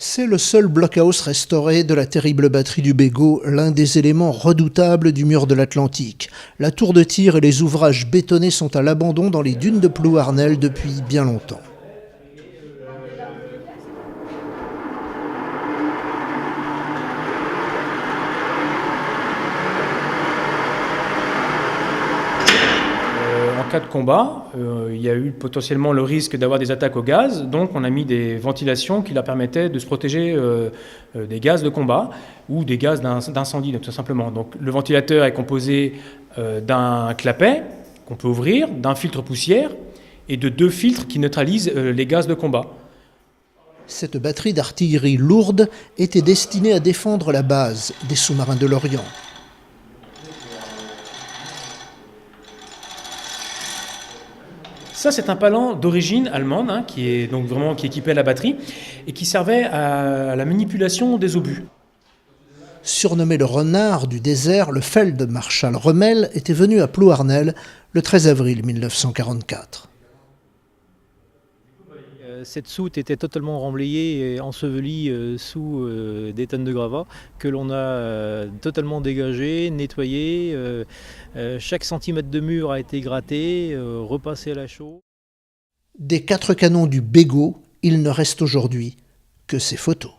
C'est le seul blockhouse restauré de la terrible batterie du Bégot, l'un des éléments redoutables du mur de l'Atlantique. La tour de tir et les ouvrages bétonnés sont à l'abandon dans les dunes de Plouarnel depuis bien longtemps. En cas de combat, il y a eu potentiellement le risque d'avoir des attaques au gaz, donc on a mis des ventilations qui leur permettaient de se protéger des gaz de combat ou des gaz d'incendie, tout simplement. Donc le ventilateur est composé d'un clapet qu'on peut ouvrir, d'un filtre poussière et de 2 filtres qui neutralisent les gaz de combat. Cette batterie d'artillerie lourde était destinée à défendre la base des sous-marins de l'Orient. Ça, c'est un palan d'origine allemande, qui est équipé à la batterie et qui servait à la manipulation des obus. Surnommé le renard du désert, le Feldmarschall Rommel était venu à Plouarnel le 13 avril 1944. Cette soute était totalement remblayée et ensevelie sous des tonnes de gravats que l'on a totalement dégagé, nettoyé. Chaque centimètre de mur a été gratté, repassé à la chaux. Des 4 canons du Bégot, il ne reste aujourd'hui que ces photos.